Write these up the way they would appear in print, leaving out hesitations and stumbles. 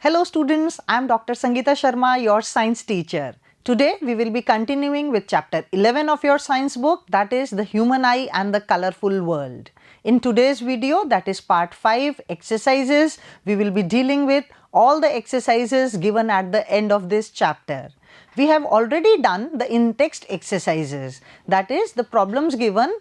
Hello students, I am Dr. Sangeeta Sharma, your science teacher. Today we will be continuing with chapter 11 of your science book, that is the human eye and the colorful world. In today's video, that is part 5 exercises, we will be dealing with all the exercises given at the end of this chapter. We have already done the in-text exercises, that is the problems given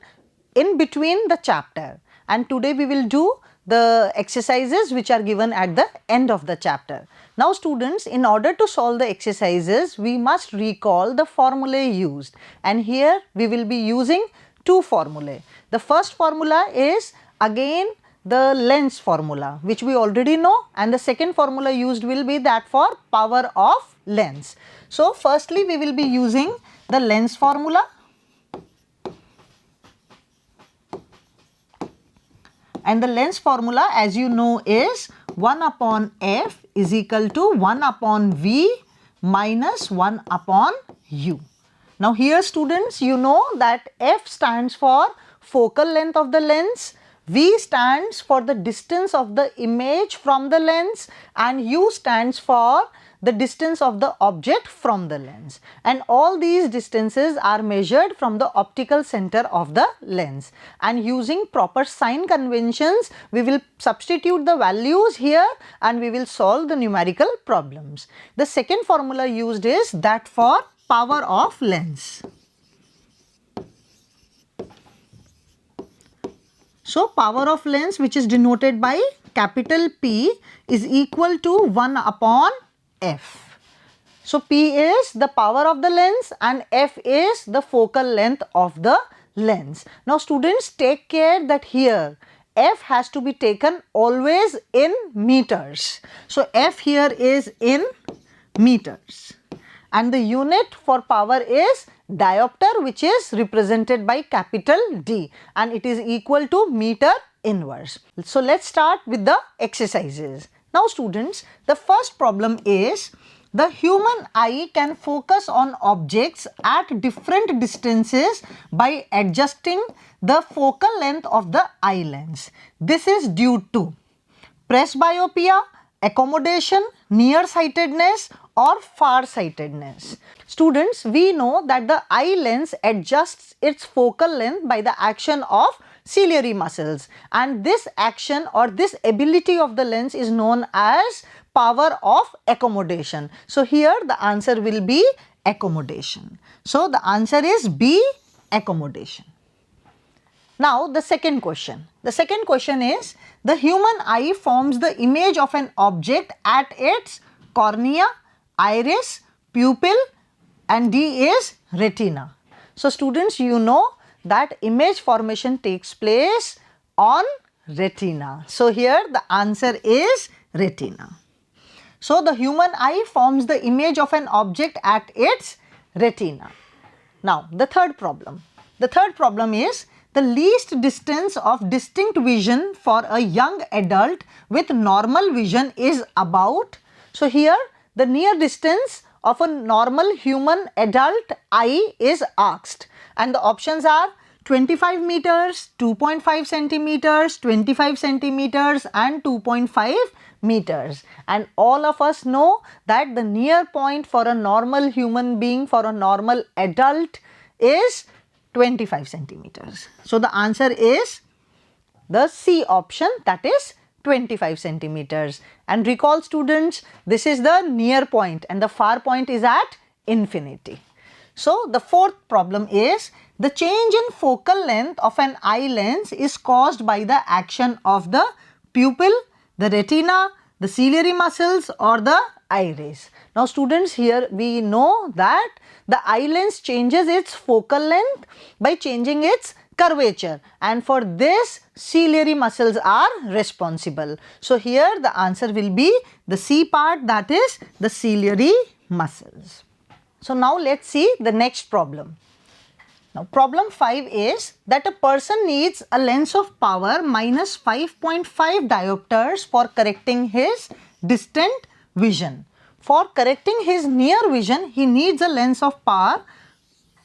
in between the chapter, and today we will do the exercises which are given at the end of the chapter. Now students, in order to solve the exercises, we must recall the formulae used, and here we will be using two formulae. The first formula is again the lens formula, which we already know, and the second formula used will be that for power of lens. So firstly we will be using the lens formula, and the lens formula, as you know, is 1 upon f is equal to 1 upon v minus 1 upon u. Now here students, you know that f stands for focal length of the lens, v stands for the distance of the image from the lens, and u stands for the distance of the object from the lens, and all these distances are measured from the optical center of the lens, and using proper sign conventions we will substitute the values here and we will solve the numerical problems. The second formula used is that for power of lens. So power of lens, which is denoted by capital P, is equal to 1 upon f. So P is the power of the lens and f is the focal length of the lens. Now students, take care that here f has to be taken always in meters. So f here is in meters, and the unit for power is diopter, which is represented by capital D, and it is equal to meter inverse. So let's start with the exercises. Now students, the first problem is the human eye can focus on objects at different distances by adjusting the focal length of the eye lens. This is due to presbyopia, accommodation, nearsightedness or farsightedness. Students, we know that the eye lens adjusts its focal length by the action of ciliary muscles, and this action or this ability of the lens is known as power of accommodation. So here the answer will be accommodation. So the answer is B, accommodation. Now the second question. The second question is the human eye forms the image of an object at its cornea, iris, pupil, and D is retina. So students, you know that image formation takes place on retina. So here the answer is retina. So the human eye forms the image of an object at its retina. Now the third problem. The third problem is the least distance of distinct vision for a young adult with normal vision is about. So here the near distance of a normal human adult eye is asked, and the options are 25 meters, 2.5 centimeters, 25 centimeters and 2.5 meters. And all of us know that the near point for a normal human being, for a normal adult, is 25 centimeters. So the answer is the C option, that is 25 centimeters. And recall students, this is the near point and the far point is at infinity. So the fourth problem is the change in focal length of an eye lens is caused by the action of the pupil, the retina, the ciliary muscles or the iris. Now students, here we know that the eye lens changes its focal length by changing its curvature, and for this ciliary muscles are responsible. So here the answer will be the C part, that is the ciliary muscles. So now let's see the next problem. Now problem 5 is that a person needs a lens of power minus 5.5 diopters for correcting his distant vision. For correcting his near vision, he needs a lens of power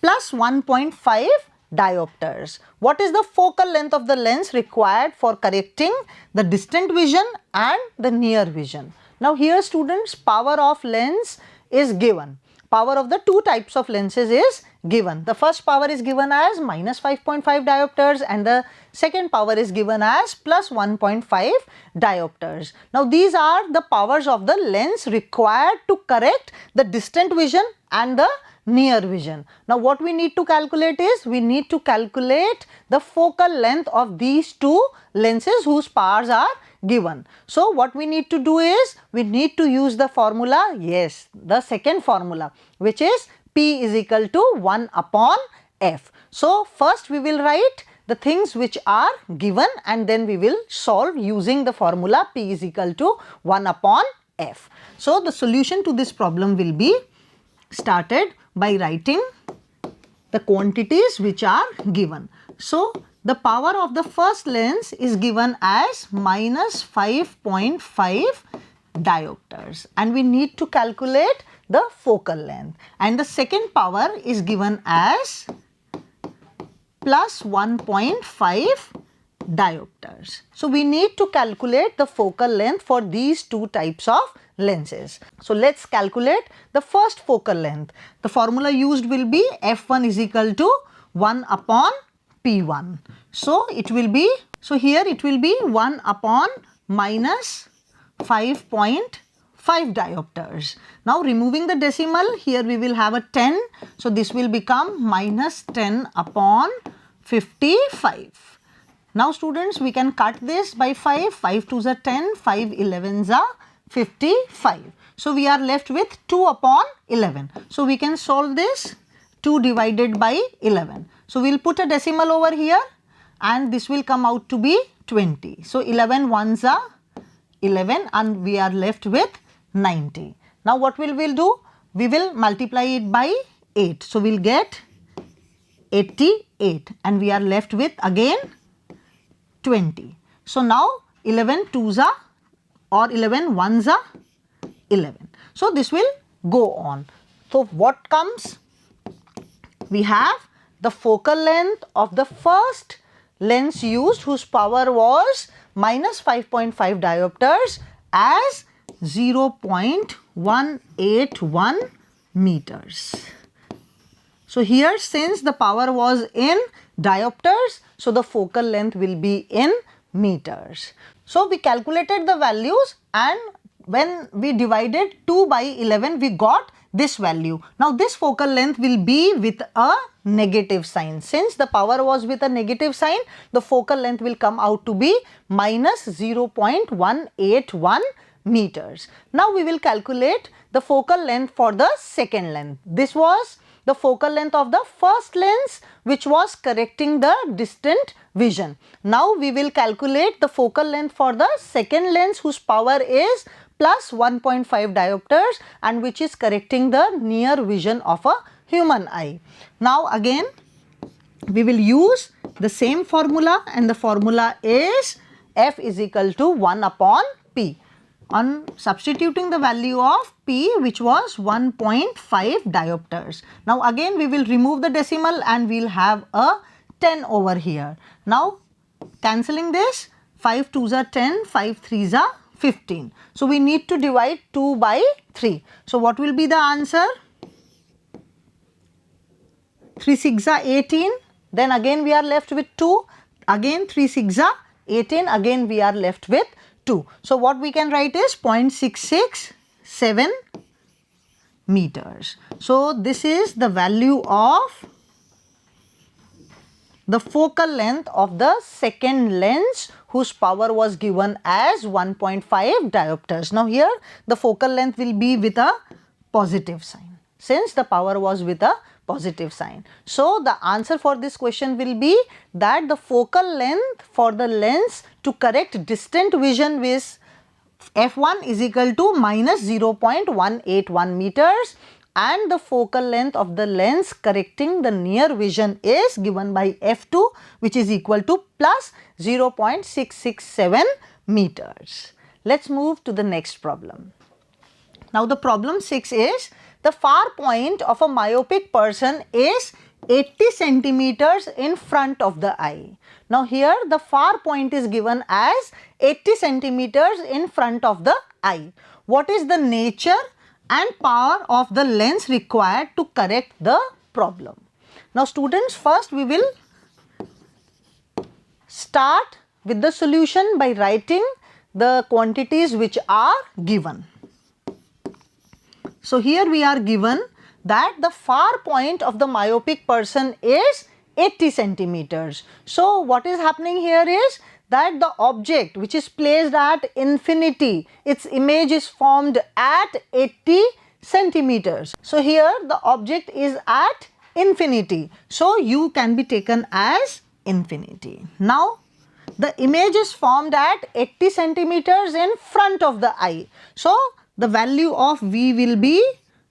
plus 1.5 diopters. What is the focal length of the lens required for correcting the distant vision and the near vision? Now here students, power of lens is given. Power of the two types of lenses is given. The first power is given as minus 5.5 diopters and the second power is given as plus 1.5 diopters. Now these are the powers of the lens required to correct the distant vision and the near vision. Now what we need to calculate is, we need to calculate the focal length of these two lenses whose powers are given. So what we need to do is, we need to use the formula, yes, the second formula, which is P is equal to 1 upon F. So first we will write the things which are given and then we will solve using the formula P is equal to 1 upon F. So the solution to this problem will be started by writing the quantities which are given. So the power of the first lens is given as minus 5.5 diopters and we need to calculate the focal length, and the second power is given as plus 1.5 diopters. So we need to calculate the focal length for these two types of lenses. So let's calculate the first focal length. The formula used will be f1 is equal to 1 upon p1. So it will be, so here it will be 1 upon minus 5.5 diopters. Now removing the decimal, here we will have a 10. So this will become minus 10 upon 55. Now students, we can cut this by 5. 5 2s are 10, 5 11s are 55. So we are left with 2 upon 11. So we can solve this, 2 divided by 11. So we will put a decimal over here and this will come out to be 20. So 11 ones are 11 and we are left with 90. Now what we will do? We will multiply it by 8. So we will get 88 and we are left with again 20. So now 11 twos are or 11 ones are 11. So this will go on. So what comes? We have the focal length of the first lens used whose power was minus 5.5 diopters as 0.181 meters. So here, since the power was in diopters, so the focal length will be in meters. So we calculated the values and when we divided 2 by 11, we got this value. Now this focal length will be with a negative sign. Since the power was with a negative sign, the focal length will come out to be minus 0.181 meters. Now we will calculate the focal length for the second length. This was the focal length of the first lens which was correcting the distant vision. Now we will calculate the focal length for the second lens whose power is plus 1.5 diopters and which is correcting the near vision of a human eye. Now again we will use the same formula and the formula is F is equal to 1 upon P. On substituting the value of P which was 1.5 diopters. Now again we will remove the decimal and we will have a 10 over here. Now cancelling this, 5 2s are 10, 5 3s are 15. So we need to divide 2 by 3. So what will be the answer? 3 6 are 18. Then again we are left with 2. Again 3 6 are 18. Again we are left with 2. So what we can write is 0.667 meters. So this is the value of the focal length of the second lens whose power was given as 1.5 diopters. Now here the focal length will be with a positive sign since the power was with a positive sign. So the answer for this question will be that the focal length for the lens to correct distant vision with f1 is equal to minus 0.181 meters and the focal length of the lens correcting the near vision is given by f2 which is equal to plus 0.667 meters. Let's move to the next problem. Now the problem 6 is the far point of a myopic person is 80 centimeters in front of the eye. Now here the far point is given as 80 centimeters in front of the eye. what is the nature and power of the lens required to correct the problem. Now students, first we will start with the solution by writing the quantities which are given. So here we are given that the far point of the myopic person is 80 centimeters. So what is happening here is that the object which is placed at infinity, its image is formed at 80 centimeters. So here the object is at infinity. So u can be taken as infinity. Now the image is formed at 80 centimeters in front of the eye. So the value of v will be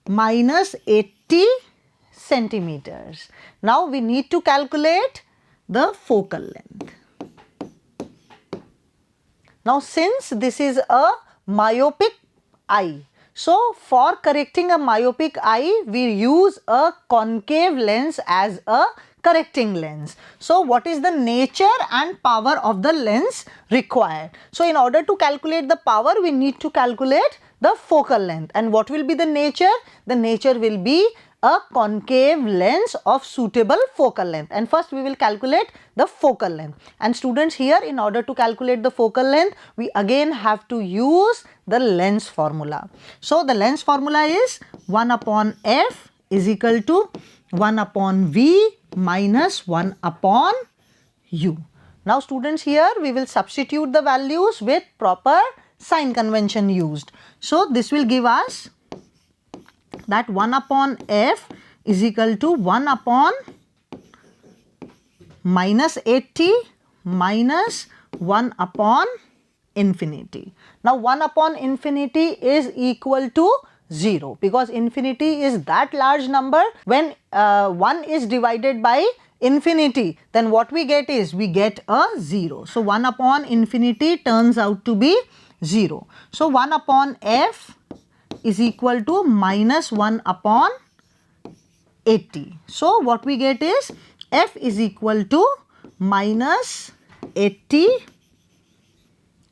minus 80 centimeters. Now we need to calculate the focal length. Now since this is a myopic eye, so for correcting a myopic eye, we use a concave lens as a correcting lens. So what is the nature and power of the lens required? So in order to calculate the power, we need to calculate the focal length. And what will be the nature? The nature will be a concave lens of suitable focal length. And first we will calculate the focal length. And students, here in order to calculate the focal length, we again have to use the lens formula. So the lens formula is 1 upon f is equal to 1 upon v minus 1 upon u. Now students, here we will substitute the values with proper sign convention used. So this will give us that 1 upon f is equal to 1 upon minus 80 minus 1 upon infinity. Now 1 upon infinity is equal to 0 because infinity is that large number. When 1 is divided by infinity, then what we get is we get a 0. So 1 upon infinity turns out to be 0. So 1 upon f is equal to minus 1 upon 80. So what we get is f is equal to minus 80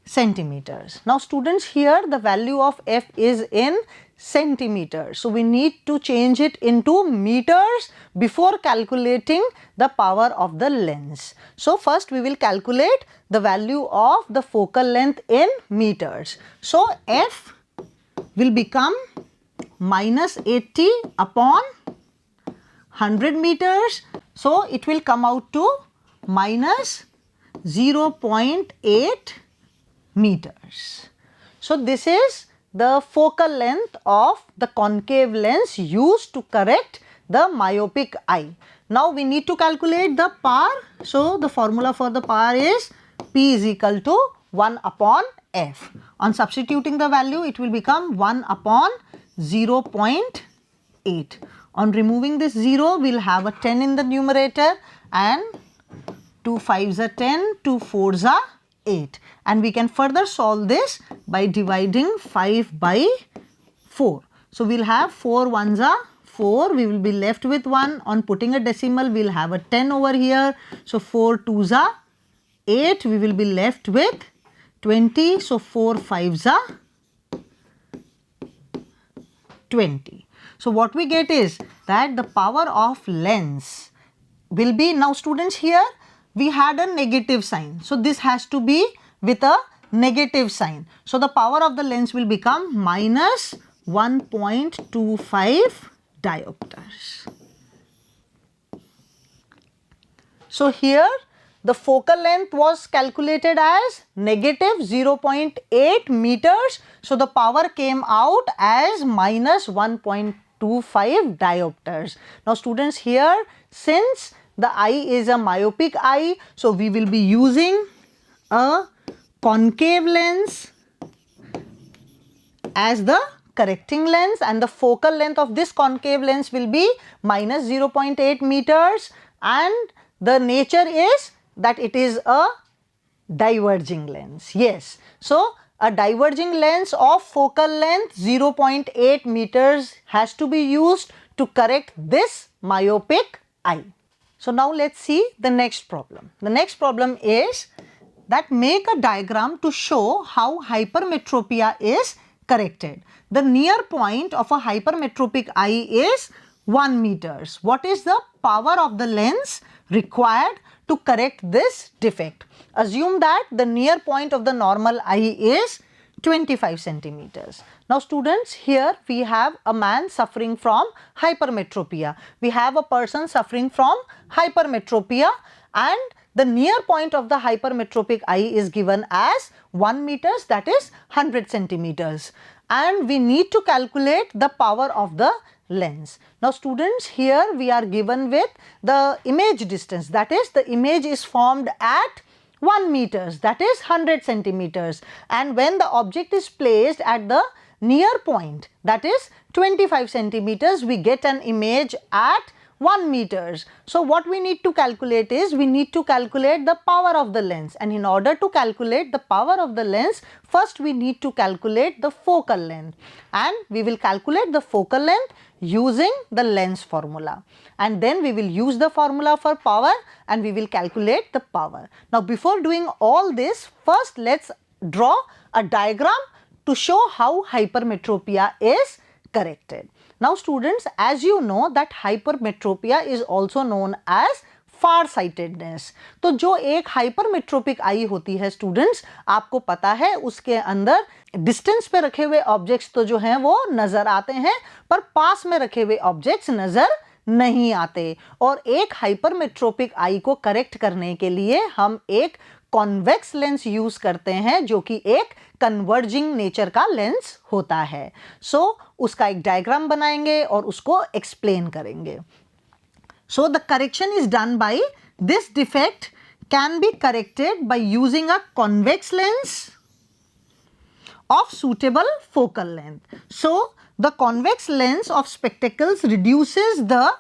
centimeters. Now students, here the value of f is in centimeters. So we need to change it into meters before calculating the power of the lens. So first we will calculate the value of the focal length in meters. So f will become minus 80 upon 100 meters. So it will come out to minus 0.8 meters. So this is the focal length of the concave lens used to correct the myopic eye. Now we need to calculate the power. So the formula for the power is P is equal to 1 upon f. On substituting the value, it will become 1 upon 0.8. On removing this 0, we will have a 10 in the numerator and 2 5s are 10, 2 4s are 8. And we can further solve this by dividing 5 by 4. So we will have 4 1s are 4, we will be left with 1. On putting a decimal, we will have a 10 over here. So 4 2s are 8, we will be left with 20. So 4 5s are 20. So what we get is that the power of lens will be, now students, here we had a negative sign. So this has to be with a negative sign. So the power of the lens will become minus 1.25 diopters. So here the focal length was calculated as negative 0.8 meters. So the power came out as minus 1.25 diopters. Now students, here since the eye is a myopic eye, so we will be using a concave lens as the correcting lens, and the focal length of this concave lens will be minus 0.8 meters, and the nature is that it is a diverging lens. Yes. So a diverging lens of focal length 0.8 meters has to be used to correct this myopic eye. So now let's see the next problem. The next problem is that make a diagram to show how hypermetropia is corrected. The near point of a hypermetropic eye is 1 meters. What is the power of the lens required to correct this defect? Assume that the near point of the normal eye is 25 centimeters. Now students, here we have a man suffering from hypermetropia. We have a person suffering from hypermetropia, and the near point of the hypermetropic eye is given as 1 meters, that is 100 centimeters. And we need to calculate the power of the lens. Now students, here we are given with the image distance, that is the image is formed at 1 meters, that is 100 centimeters, and when the object is placed at the near point, that is 25 centimeters, we get an image at 1 meters. So what we need to calculate is, we need to calculate the power of the lens, and in order to calculate the power of the lens, first we need to calculate the focal length, and we will calculate the focal length using the lens formula, and then we will use the formula for power and we will calculate the power. Now before doing all this, first let's draw a diagram to show how hypermetropia is corrected. Now students, as you know that hypermetropia is also known as far sightedness. तो जो एक hypermetropic आई होती है students, आपको पता है उसके अंदर डिस्टेंस पे रखे हुए ऑब्जेक्ट्स तो जो हैं वो नजर आते हैं, पर पास में रखे हुए ऑब्जेक्ट्स नजर नहीं आते. और एक हाइपरमेट्रोपिक आई को करेक्ट करने के लिए हम एक कॉन्वेक्स लेंस यूज करते हैं जो कि एक कन्वर्जिंग नेचर का लेंस होता है. सो उसका एक डायग्राम बनाएंगे और उसको एक्सप्लेन करेंगे. So the correction is done by, this defect can be corrected by using a convex lens of suitable focal length. So the convex lens of spectacles reduces the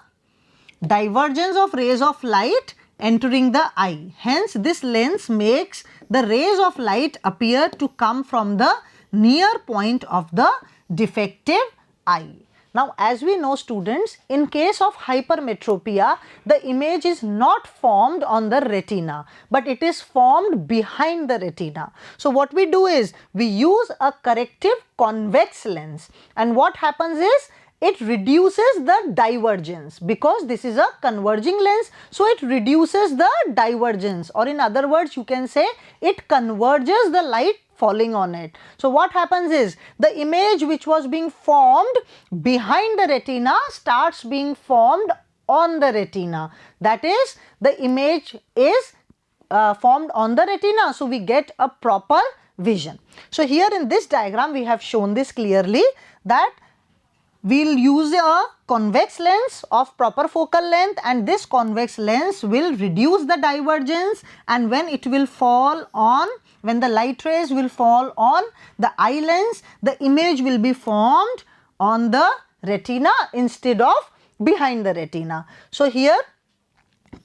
divergence of rays of light entering the eye. Hence this lens makes the rays of light appear to come from the near point of the defective eye. Now as we know students, in case of hypermetropia, the image is not formed on the retina, but it is formed behind the retina. So what we do is, we use a corrective convex lens, and what happens is, it reduces the divergence, because this is a converging lens, so it reduces the divergence, or in other words you can say it converges the light falling on it. So what happens is, the image which was being formed behind the retina starts being formed on the retina. That is, the image is formed on the retina, so we get a proper vision. So here in this diagram we have shown this clearly, that we'll use a convex lens of proper focal length, and this convex lens will reduce the divergence, and when it will fall on, when the light rays will fall on the eye lens, the image will be formed on the retina instead of behind the retina. So here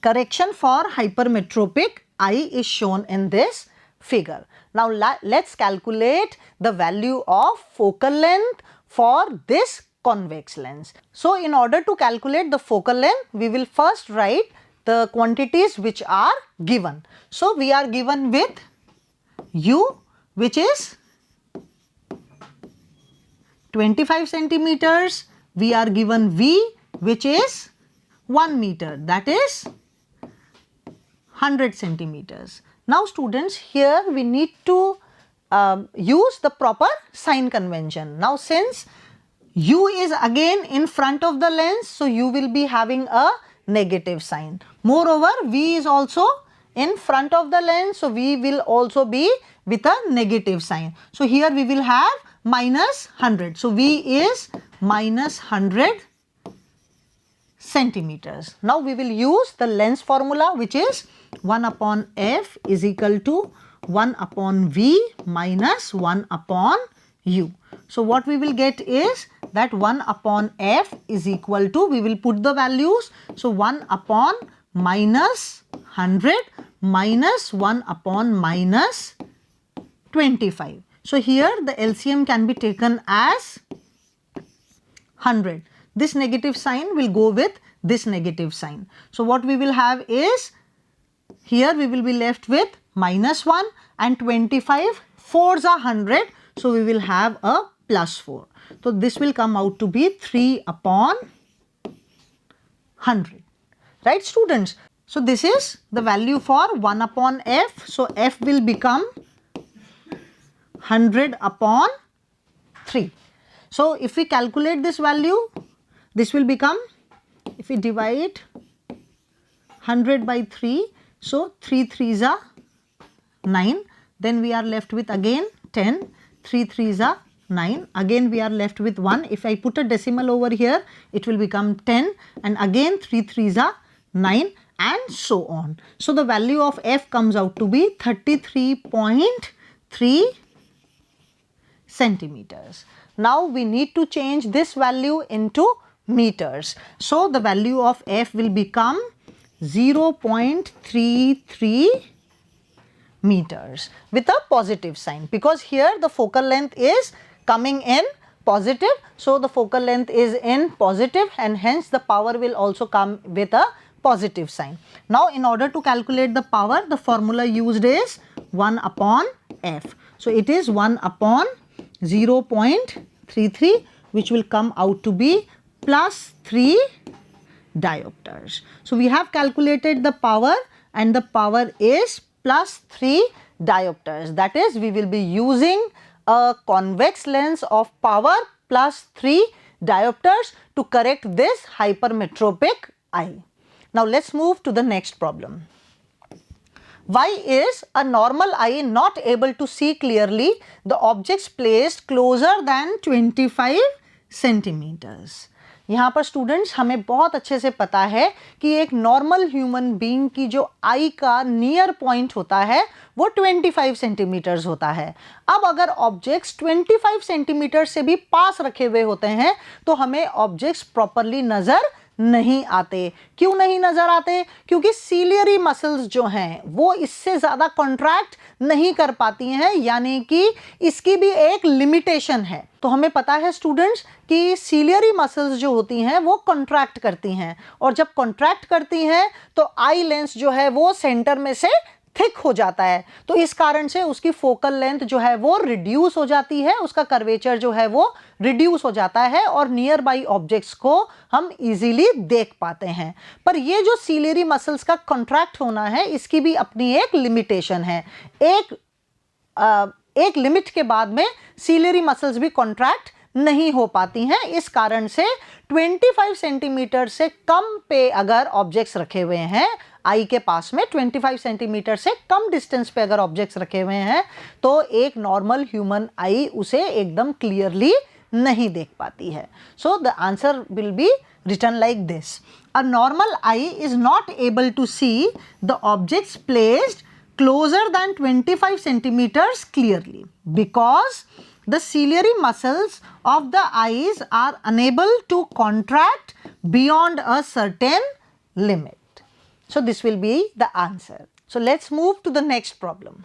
correction for hypermetropic eye is shown in this figure. Now let's calculate the value of focal length for this convex lens. So in order to calculate the focal length, we will first write the quantities which are given. So we are given with U, which is 25 centimeters. We are given V, which is 1 meter, that is 100 centimeters. Now students, here we need to use the proper sign convention. Now since U is again in front of the lens, so you will be having a negative sign. Moreover, V is also in front of the lens, so we will also be with a negative sign. So here we will have minus 100. So V is minus 100 centimeters. Now we will use the lens formula, which is 1 upon F is equal to 1 upon V minus 1 upon U. So what we will get is that 1 upon F is equal to, we will put the values, so 1 upon minus 100 minus 1 upon minus 25. So here the LCM can be taken as 100. This negative sign will go with this negative sign. So what we will have is, here we will be left with minus 1 and 25, 4s are 100. So we will have a plus 4. So this will come out to be 3 upon 100. Right, students? So this is the value for 1 upon f. So f will become 100 upon 3. So if we calculate this value, this will become, if we divide 100 by 3, so 3 3s are 9, then we are left with again 10, 3 3s are 9, again we are left with 1. If I put a decimal over here, it will become 10, and again 3 3s are 9, and so on. So the value of f comes out to be 33.3 centimeters. Now we need to change this value into meters. So the value of f will become 0.33 meters with a positive sign, because here the focal length is coming in positive. So the focal length is in positive, and hence the power will also come with a positive sign. Now in order to calculate the power, the formula used is 1 upon f. So it is 1 upon 0.33, which will come out to be plus 3 diopters. So we have calculated the power, and the power is plus 3 diopters. That is, we will be using a convex lens of power plus 3 diopters to correct this hypermetropic eye. Now let's move to the next problem. Why is a normal eye not able to see clearly the objects placed closer than 25 centimeters? यहाँ पर students हमें बहुत अच्छे से पता है कि एक नॉर्मल ह्यूमन बीइंग की जो आई का नियर पॉइंट होता है वो 25 सेंटीमीटर्स होता है। अब अगर ऑब्जेक्ट्स 25 सेंटीमीटर से भी पास रखे हुए होते हैं तो हमें ऑब्जेक्ट्स प्रॉपरली नज़र नहीं आते। क्यों नहीं नजर आते? क्योंकि सीलियरी मसल्स जो हैं वो इससे ज़्यादा कॉन्ट्रैक्ट नहीं कर पाती हैं, यानी कि इसकी भी एक लिमिटेशन है। तो हमें पता है स्टूडेंट्स कि सीलियरी मसल्स जो होती हैं वो कॉन्ट्रैक्ट करती हैं, और जब कॉन्ट्रैक्ट करती हैं तो आई लेंस जो है वो सेंटर में से थिक हो जाता है, तो इस कारण से उसकी फोकल लेंथ जो है वो रिड्यूस हो जाती है, उसका कर्वेचर जो है वो रिड्यूस हो जाता है, और नियर बाई ऑब्जेक्ट्स को हम इजीली देख पाते हैं। पर ये जो सीलियरी मसल्स का कॉन्ट्रैक्ट होना है इसकी भी अपनी एक लिमिटेशन है। एक लिमिट के बाद में सीलियरी मसल्स भी कॉन्ट्रैक्ट नहीं हो पाती हैं। इस कारण से 25 सेंटीमीटर से कम पे अगर ऑब्जेक्ट्स रखे हुए हैं आई के पास में, 25 सेंटीमीटर से कम डिस्टेंस पे अगर ऑब्जेक्ट्स रखे हुए हैं तो एक नॉर्मल ह्यूमन आई उसे एकदम क्लियरली नहीं देख पाती है। So the answer will B written like this: a normal eye is not able to see the objects placed closer than 25 centimeters clearly because the ciliary muscles of the eyes are unable to contract beyond a certain limit. So this will be the answer. So let's move to the next problem.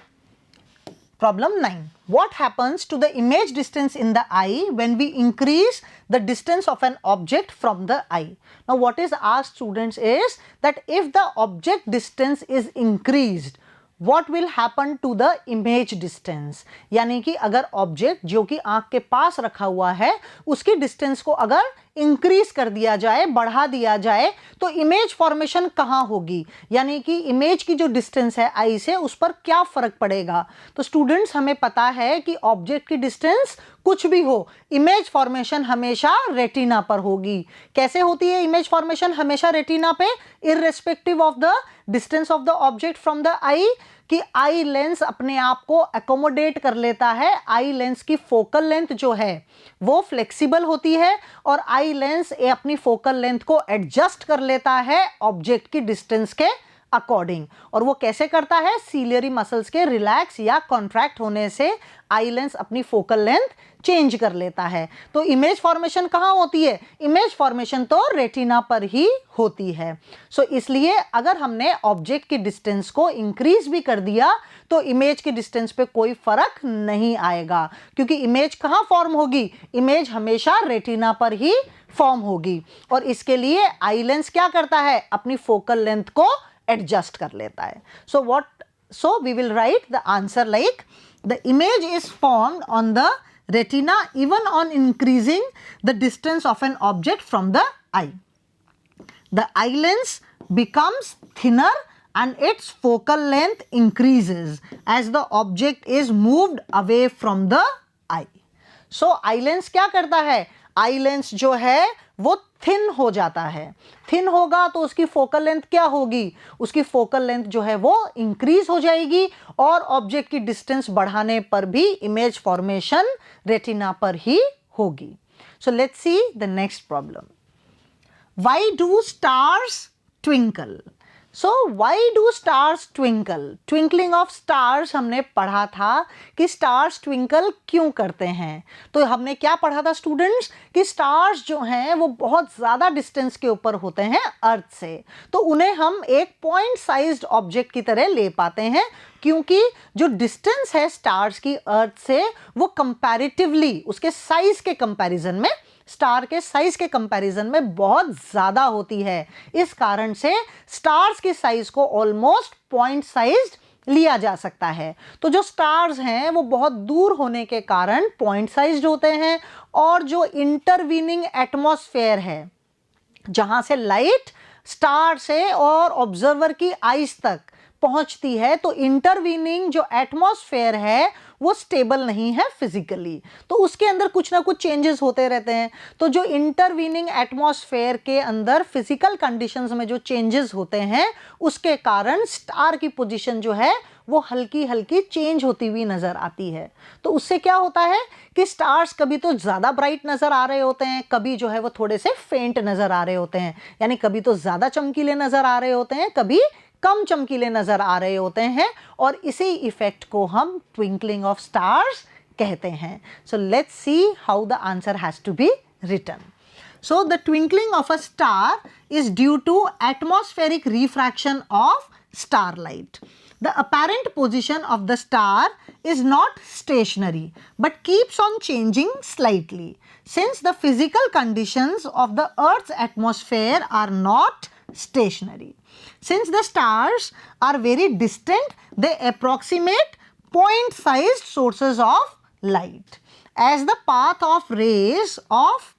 Problem 9. What happens to the image distance in the eye when we increase the distance of an object from the eye? Now what is asked students is that if the object distance is increased, what will happen to the image distance? यानी कि अगर object जो कि आंख के पास रखा हुआ है उसकी डिस्टेंस को अगर इंक्रीज कर दिया जाए, बढ़ा दिया जाए, तो इमेज फॉर्मेशन कहाँ होगी, यानी कि इमेज की जो डिस्टेंस है आई से उस पर क्या फर्क पड़ेगा। तो स्टूडेंट्स हमें पता है कि ऑब्जेक्ट की डिस्टेंस कुछ भी हो, इमेज फॉर्मेशन हमेशा रेटिना पर होगी। कैसे होती है इमेज फॉर्मेशन हमेशा रेटिना पे? Irrespective of the distance of the object from the eye, कि आई लेंस अपने आप को अकोमोडेट कर लेता है। आई लेंस की फोकल लेंथ जो है वो फ्लेक्सिबल होती है और आई लेंस अपनी फोकल लेंथ को एडजस्ट कर लेता है ऑब्जेक्ट की डिस्टेंस के अकॉर्डिंग। और वो कैसे करता है? सीलियरी मसल्स के रिलैक्स या कॉन्ट्रैक्ट होने से आई लेंस अपनी फोकल लेंथ चेंज कर लेता है। तो इमेज फॉर्मेशन कहाँ होती है? इमेज फॉर्मेशन तो रेटिना पर ही होती है। सो इसलिए अगर हमने ऑब्जेक्ट की डिस्टेंस को इंक्रीज भी कर दिया तो इमेज की डिस्टेंस पे कोई फर्क नहीं आएगा, क्योंकि इमेज कहाँ फॉर्म होगी? इमेज हमेशा रेटिना पर ही फॉर्म होगी। और इसके लिए आई लेंस क्या करता है? अपनी फोकल लेंथ को एडजस्ट कर लेता है। So we will write the answer like the image is formed on the retina even on increasing the distance of an object from the eye. The eye lens becomes thinner and its focal length increases as the object is moved away from the eye. So eye lens क्या करता है? Eye lens जो है वो thin हो जाता है. Thin होगा तो उसकी फोकल लेंथ क्या होगी? उसकी फोकल लेंथ जो है वो इंक्रीज हो जाएगी और ऑब्जेक्ट की डिस्टेंस बढ़ाने पर भी इमेज फॉर्मेशन रेटिना पर ही होगी. सो let's see the next problem. Why do stars twinkle? So why do stars twinkle? Twinkling of stars हमने पढ़ा था कि stars twinkle क्यों करते हैं. तो हमने क्या पढ़ा था स्टूडेंट्स कि stars जो हैं वो बहुत ज़्यादा डिस्टेंस के ऊपर होते हैं अर्थ से, तो उन्हें हम एक पॉइंट साइज्ड ऑब्जेक्ट की तरह ले पाते हैं क्योंकि जो डिस्टेंस है स्टार्स की अर्थ से वो कंपैरेटिवली उसके साइज के कंपैरिजन में, स्टार के साइज के कंपैरिजन में बहुत ज़्यादा होती है. इस कारण से स्टार्स की साइज को ऑलमोस्ट पॉइंट साइज्ड लिया जा सकता है. तो जो स्टार्स हैं वो बहुत दूर होने के कारण पॉइंट साइज्ड होते हैं और जो इंटरवीनिंग एटमॉस्फेयर है जहाँ से लाइट स्टार से और ऑब्जर्वर की आइज तक पहुंचती है, तो इंटरवीनिंग जो एटमॉस्फेयर है वो स्टेबल नहीं है फिजिकली, तो उसके अंदर कुछ ना कुछ चेंजेस होते रहते हैं. तो जो इंटरवीनिंग एटमॉस्फेयर के अंदर फिजिकल कंडीशंस में जो चेंजेस होते हैं उसके कारण स्टार की पोजीशन जो है वो हल्की हल्की चेंज होती हुई नज़र आती है. तो उससे क्या होता है कि स्टार्स कभी तो ज़्यादा ब्राइट नज़र आ रहे होते हैं, कभी जो है वो थोड़े से फेंट नज़र आ रहे होते हैं, यानी कभी तो ज़्यादा चमकीले नज़र आ रहे होते हैं, कभी कम चमकीले नज़र आ रहे होते हैं, और इसी इफेक्ट को हम ट्विंकलिंग ऑफ स्टार्स कहते हैं. So let's see how the answer has to be written. So the twinkling of a star is due to atmospheric refraction of starlight. The apparent position of the star is not stationary but keeps on changing slightly since the physical conditions of the Earth's atmosphere are not stationary. Since the stars are very distant, they approximate point-sized sources of light. As the path of rays of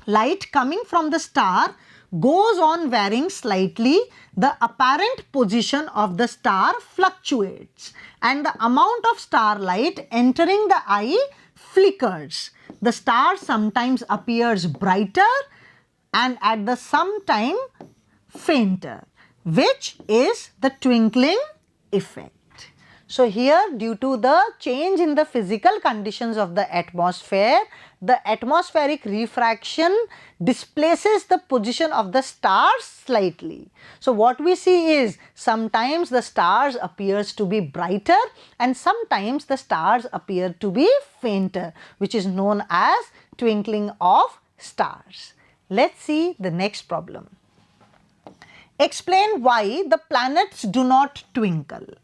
light coming from the star goes on varying slightly, the apparent position of the star fluctuates and the amount of starlight entering the eye flickers. The star sometimes appears brighter and at the same time fainter, which is the twinkling effect. So here, due to the change in the physical conditions of the atmosphere, the atmospheric refraction displaces the position of the stars slightly. So what we see is sometimes the stars appears to be brighter and sometimes the stars appear to be fainter, which is known as twinkling of stars. Let's see the next problem. Explain why the planets do not twinkle.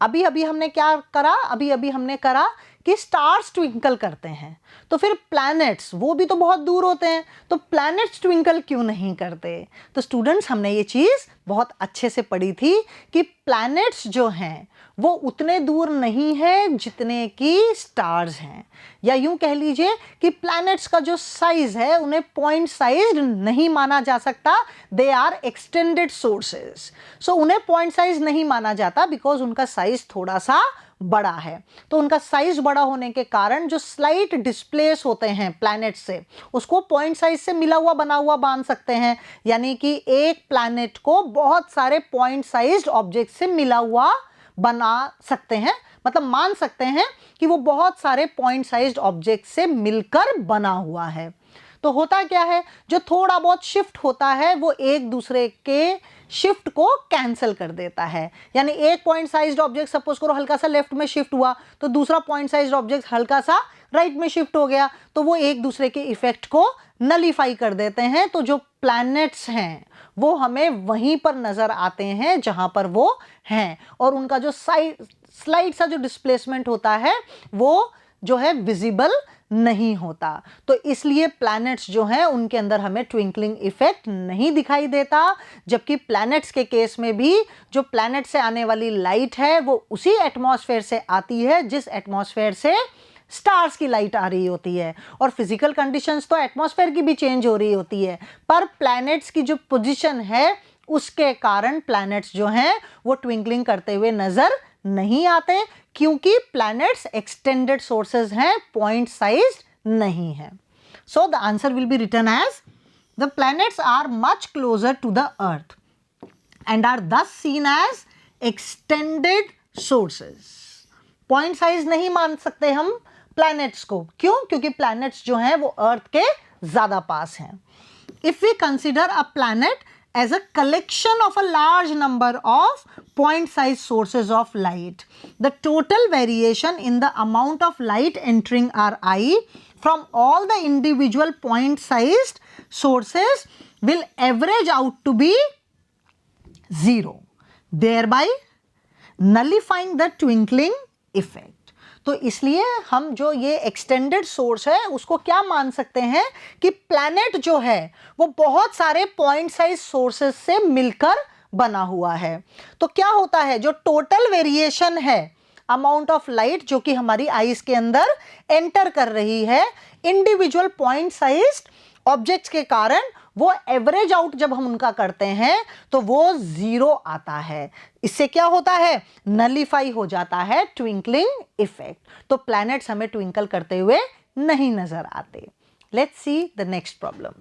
अभी अभी हमने क्या करा? अभी अभी हमने करा कि स्टार्स ट्विंकल करते हैं, तो फिर प्लैनेट्स वो भी तो बहुत दूर होते हैं, तो प्लैनेट्स ट्विंकल क्यों नहीं करते? तो स्टूडेंट्स हमने ये चीज़ बहुत अच्छे से पढ़ी थी कि प्लैनेट्स जो हैं वो उतने दूर नहीं है जितने कि स्टार्स हैं, या यूं कह लीजिए कि प्लैनेट्स का जो साइज है उन्हें पॉइंट साइज नहीं माना जा सकता. They are extended sources. So उन्हें पॉइंट साइज नहीं माना जाता बिकॉज उनका साइज थोड़ा सा बड़ा है. तो उनका साइज बड़ा होने के कारण जो स्लाइट डिस्प्लेस होते हैं प्लैनेट से उसको पॉइंट साइज से मिला हुआ बना हुआ मान सकते हैं, यानी कि एक प्लैनेट को बहुत सारे पॉइंट साइज्ड ऑब्जेक्ट से मिला हुआ बना सकते हैं, मतलब मान सकते हैं कि वो बहुत सारे पॉइंट साइज्ड ऑब्जेक्ट से मिलकर बना हुआ है. तो होता क्या है, जो थोड़ा बहुत शिफ्ट होता है वो एक दूसरे के शिफ्ट को कैंसिल कर देता है. यानी एक पॉइंट साइज्ड ऑब्जेक्ट सपोज करो हल्का सा लेफ्ट में शिफ्ट हुआ तो दूसरा पॉइंट साइज्ड ऑब्जेक्ट हल्का सा राइट में शिफ्ट हो गया, तो वो एक दूसरे के इफेक्ट को नलीफाई कर देते हैं. तो जो प्लैनेट्स हैं वो हमें वहीं पर नज़र आते हैं जहां पर वो हैं, और उनका जो स्लाइड सा जो डिस्प्लेसमेंट होता है वो जो है विजिबल नहीं होता. तो इसलिए प्लैनेट्स जो हैं उनके अंदर हमें ट्विंकलिंग इफेक्ट नहीं दिखाई देता, जबकि प्लैनेट्स के केस में भी जो प्लैनेट से आने वाली लाइट है वो उसी एटमॉस्फेयर से आती है जिस एटमॉस्फेयर से स्टार्स की लाइट आ रही होती है, और फिजिकल कंडीशंस तो एटमॉस्फेयर की भी चेंज हो रही होती है, पर प्लैनेट्स की जो पोजीशन है उसके कारण प्लैनेट्स जो हैं वो ट्विंकलिंग करते हुए नजर नहीं आते, क्योंकि प्लैनेट्स एक्सटेंडेड सोर्सेज हैं, पॉइंट साइज्ड नहीं है. So the answer will be written as the planets are much closer to the earth and are thus seen as extended sources. Point size नहीं मान सकते हम प्लैनेट्स को. क्यों? क्योंकि प्लैनेट्स जो हैं वो अर्थ के ज्यादा पास हैं. If we consider a planet as a collection of a large number of point size sources of light, the total variation in the amount of light entering our eye from all the individual point sized sources will average out to be 0, thereby nullifying the twinkling effect. तो इसलिए हम जो ये extended source है उसको क्या मान सकते हैं कि प्लैनेट जो है वो बहुत सारे पॉइंट साइज सोर्सेस से मिलकर बना हुआ है. तो क्या होता है, जो टोटल वेरिएशन है अमाउंट ऑफ लाइट जो कि हमारी आईज के अंदर एंटर कर रही है इंडिविजुअल पॉइंट साइज ऑब्जेक्ट्स के कारण, वो एवरेज आउट जब हम उनका करते हैं तो वो 0 आता है. इससे क्या होता है, नलीफाई हो जाता है ट्विंकलिंग इफेक्ट. तो प्लैनेट्स हमें ट्विंकल करते हुए नहीं नजर आते. Let's see the next problem.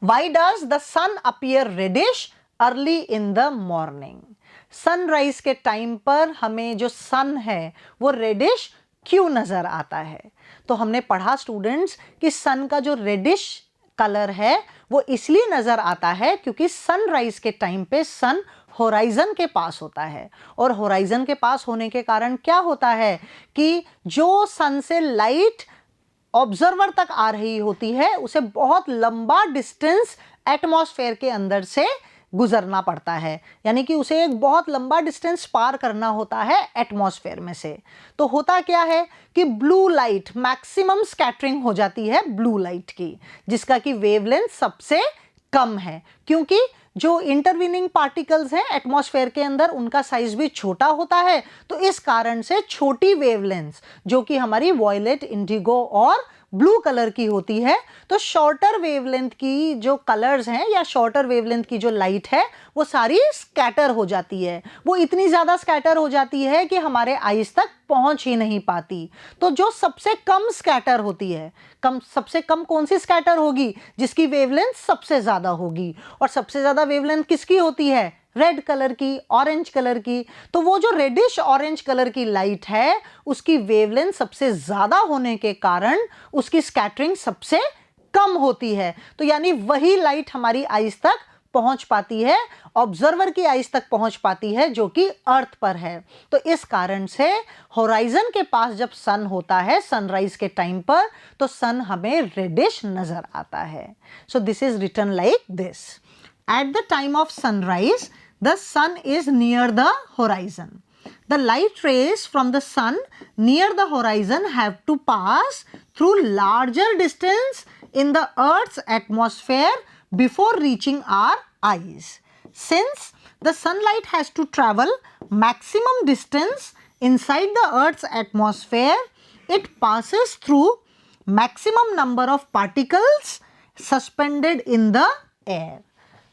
Why does the sun appear reddish early in the morning? Sunrise के टाइम पर हमें जो सन है वो रेडिश क्यों नजर आता है? तो हमने पढ़ा स्टूडेंट्स कि सन का जो रेडिश कलर है वो इसलिए नजर आता है क्योंकि सनराइज के टाइम पे सन होराइजन के पास होता है, और होराइजन के पास होने के कारण क्या होता है कि जो सन से लाइट ऑब्जर्वर तक आ रही होती है उसे बहुत लंबा डिस्टेंस एटमॉस्फेयर के अंदर से गुजरना पड़ता है, यानी कि उसे एक बहुत लंबा डिस्टेंस पार करना होता है एटमॉस्फेयर में से. तो होता क्या है कि ब्लू लाइट मैक्सिमम स्कैटरिंग हो जाती है ब्लू लाइट की, जिसका कि वेवलेंथ सबसे कम है, क्योंकि जो इंटरवीनिंग पार्टिकल्स हैं एटमॉस्फेयर के अंदर उनका साइज भी छोटा होता है. तो इस कारण से छोटी वेवलेंथ जो कि हमारी वॉयलेट, इंडिगो और ब्लू कलर की होती है, तो शॉर्टर वेवलेंथ की जो कलर्स हैं या शॉर्टर वेवलेंथ की जो लाइट है वो सारी स्कैटर हो जाती है. वो इतनी ज़्यादा स्कैटर हो जाती है कि हमारे आइज तक पहुंच ही नहीं पाती. तो जो सबसे कम स्कैटर होती है, सबसे कम कौन सी स्कैटर होगी? जिसकी वेवलेंथ सबसे ज़्यादा होगी. और सबसे ज़्यादा वेवलेंथ किसकी होती है? रेड कलर की, ऑरेंज कलर की. तो वो जो रेडिश ऑरेंज कलर की लाइट है उसकी वेवलेंथ सबसे ज़्यादा होने के कारण उसकी स्कैटरिंग सबसे कम होती है. तो यानी वही लाइट हमारी आइज तक पहुंच पाती है, ऑब्जर्वर की आइज तक पहुंच पाती है जो कि अर्थ पर है. तो इस कारण से होराइजन के पास जब सन होता है सनराइज के टाइम पर, तो सन हमें रेडिश नजर आता है. So this is written like this. At the time of sunrise the sun is near the horizon. The light rays from the sun near the horizon have to pass through larger distance in the Earth's atmosphere before reaching our eyes. Since the sunlight has to travel maximum distance inside the Earth's atmosphere, it passes through maximum number of particles suspended in the air.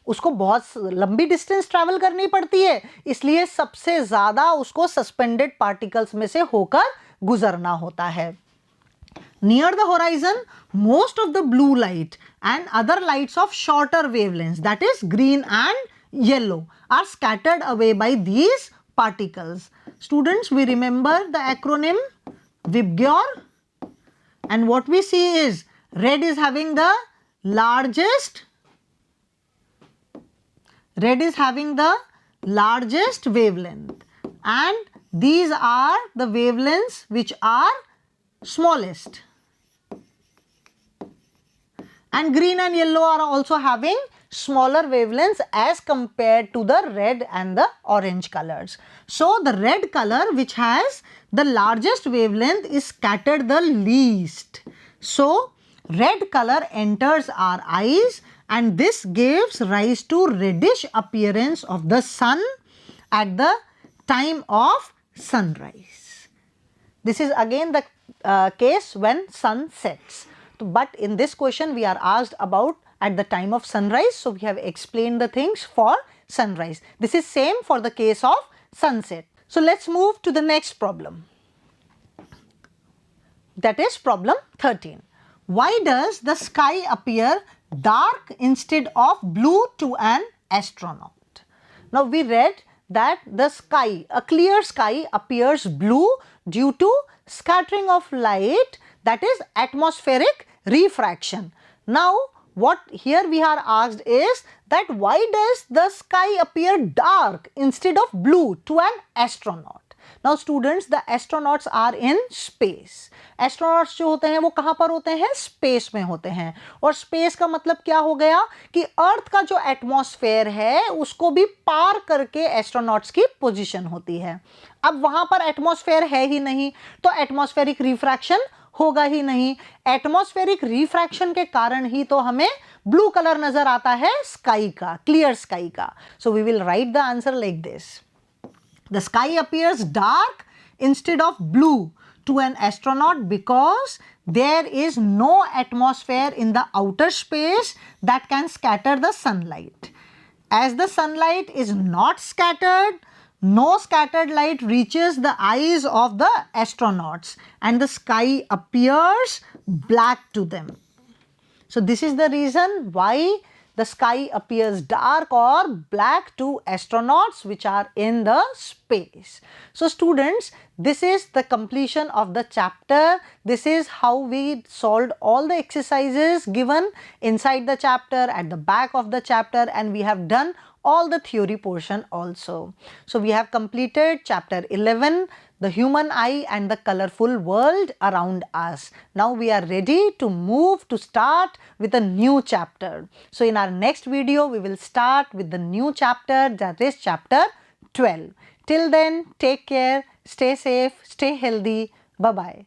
उसको बहुत लंबी distance travel करनी पड़ती है, इसलिए सबसे ज़्यादा उसको सस्पेंडेड पार्टिकल्स में से होकर गुजरना होता है. Near the horizon most of the blue light and other lights of shorter wavelengths, that is green and yellow, are scattered away by these particles. Students, we remember the acronym VIBGYOR, and what we see is red is having the largest wavelength, and these are the wavelengths which are smallest, and green and yellow are also having smaller wavelengths as compared to the red and the orange colors. So the red color, which has the largest wavelength, is scattered the least. So red color enters our eyes, and this gives rise to reddish appearance of the sun at the time of sunrise. This is again the case when sun sets. But in this question we are asked about at the time of sunrise, so we have explained the things for sunrise. This is same for the case of sunset. So let's move to the next problem. That is problem 13. Why does the sky appear dark instead of blue to an astronaut? Now we read that the sky, a clear sky, appears blue due to scattering of light, that is atmospheric refraction. Now what here we are asked is that why does the sky appear dark instead of blue to an astronaut? Now students, the astronauts are in space. Astronauts जो होते हैं वो कहाँ पर होते हैं? Space में होते हैं. और स्पेस का मतलब क्या हो गया कि अर्थ का जो एटमॉस्फेयर है उसको भी पार करके एस्ट्रोनॉट्स की पोजीशन होती है. अब वहां पर एटमॉस्फेयर है ही नहीं तो एटमॉस्फेरिक रिफ्रैक्शन होगा ही नहीं. एटमॉस्फेरिक रिफ्रैक्शन के कारण ही तो हमें ब्लू कलर नजर आता है स्काई का, क्लियर स्काई का. So we will write the answer like this. The sky appears dark instead of blue to an astronaut because there is no atmosphere in the outer space that can scatter the sunlight. As the sunlight is not scattered, no scattered light reaches the eyes of the astronauts and the sky appears black to them. So this is the reason why the sky appears dark or black to astronauts which are in the space. So students, this is the completion of the chapter. This is how we solved all the exercises given inside the chapter, at the back of the chapter, and we have done all the theory portion also. So we have completed chapter 11, the human eye and the colorful world around us. Now we are ready to move to start with a new chapter. So in our next video, we will start with the new chapter, that is chapter 12. Till then, take care, stay safe, stay healthy. Bye-bye.